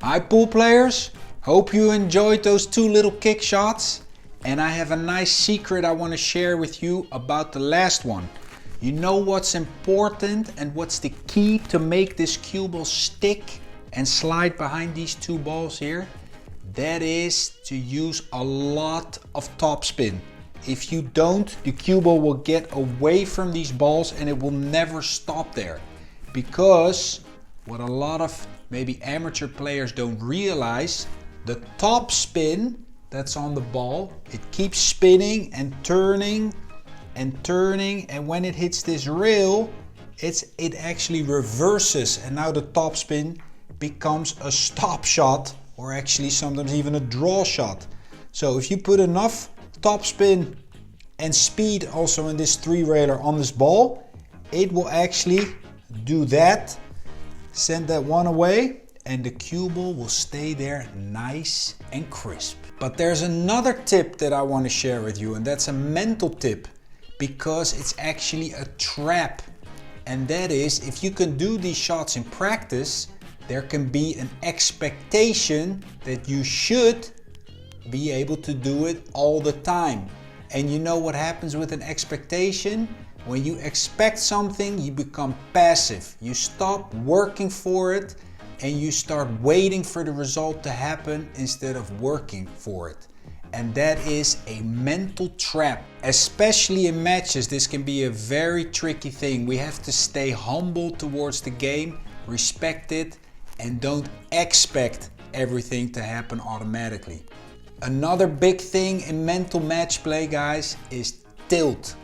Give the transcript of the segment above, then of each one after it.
Hi pool players, hope you enjoyed those two little kick shots. And I have a nice secret I want to share with you about the last one. You know what's important and what's the key to make this cue ball stick and slide behind these two balls here? That is to use a lot of topspin. If you don't, the cue ball will get away from these balls and it will never stop there. Because what a lot of maybe amateur players don't realize, the top spin that's on the ball, it keeps spinning and turning and turning, and when it hits this rail, it actually reverses, and now the top spin becomes a stop shot, or actually sometimes even a draw shot. So if you put enough top spin and speed also in this three railer on this ball, it will actually do that, send that one away, and the cue ball will stay there nice and crisp. But there's another tip that I want to share with you, and that's a mental tip, because it's actually a trap. And that is, if you can do these shots in practice, there can be an expectation that you should be able to do it all the time. And you know what happens with an expectation? When you expect something, you become passive. You stop working for it and you start waiting for the result to happen instead of working for it. And that is a mental trap. Especially in matches, this can be a very tricky thing. We have to stay humble towards the game, respect it, and don't expect everything to happen automatically. Another big thing in mental match play, guys, is tilt.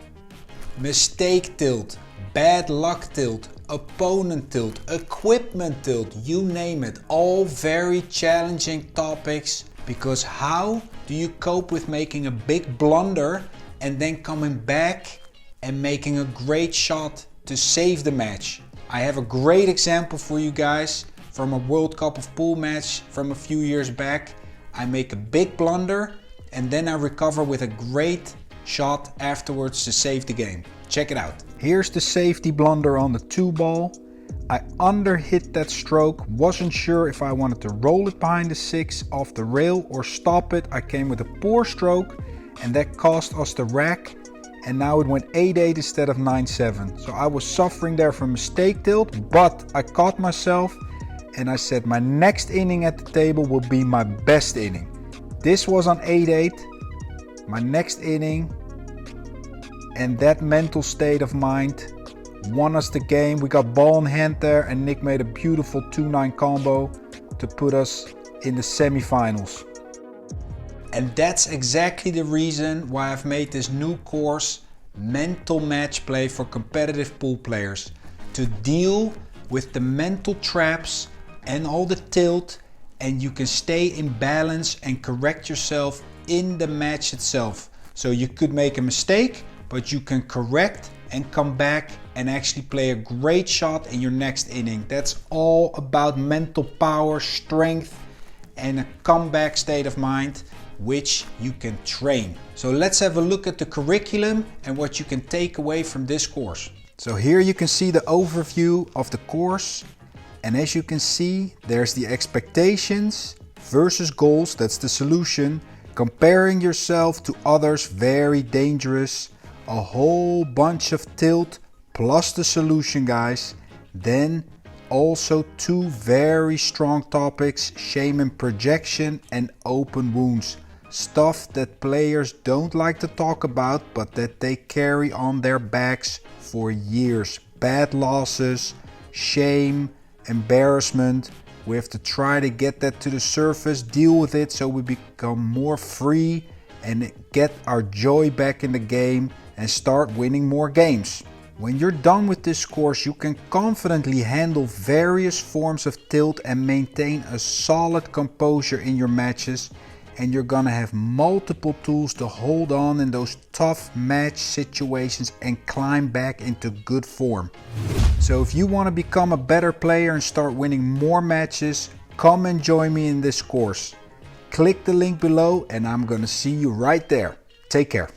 Mistake tilt, bad luck tilt, opponent tilt, equipment tilt, you name it. All very challenging topics, because how do you cope with making a big blunder and then coming back and making a great shot to save the match? I have a great example for you guys from a World Cup of Pool match from a few years back. I make a big blunder and then I recover with a great shot afterwards to save the game. Check it out. Here's the safety blunder on the 2-ball. I underhit that stroke, wasn't sure if I wanted to roll it behind the 6 off the rail or stop it. I came with a poor stroke and that cost us the rack, and now it went 8-8 instead of 9-7. So I was suffering there from mistake tilt, but I caught myself and I said my next inning at the table will be my best inning. This was on 8-8, my next inning, and that mental state of mind won us the game. We got ball in hand there and Nick made a beautiful 2-9 combo to put us in the semifinals. And that's exactly the reason why I've made this new course, Mental Match Play for competitive pool players, to deal with the mental traps and all the tilt, and you can stay in balance and correct yourself in the match itself. So you could make a mistake, but you can correct and come back and actually play a great shot in your next inning. That's all about mental power, strength, and a comeback state of mind, which you can train. So let's have a look at the curriculum and what you can take away from this course. So here you can see the overview of the course. And as you can see, there's the expectations versus goals, that's the solution. Comparing yourself to others, very dangerous. A whole bunch of tilt plus the solution, guys. Then also two very strong topics, shame and projection and open wounds. Stuff that players don't like to talk about, but that they carry on their backs for years. Bad losses, shame, embarrassment. We have to try to get that to the surface, deal with it so we become more free and get our joy back in the game and start winning more games. When you're done with this course, you can confidently handle various forms of tilt and maintain a solid composure in your matches, and you're gonna have multiple tools to hold on in those tough match situations and climb back into good form. So if you want to become a better player and start winning more matches, come and join me in this course. Click the link below and I'm gonna see you right there. Take care.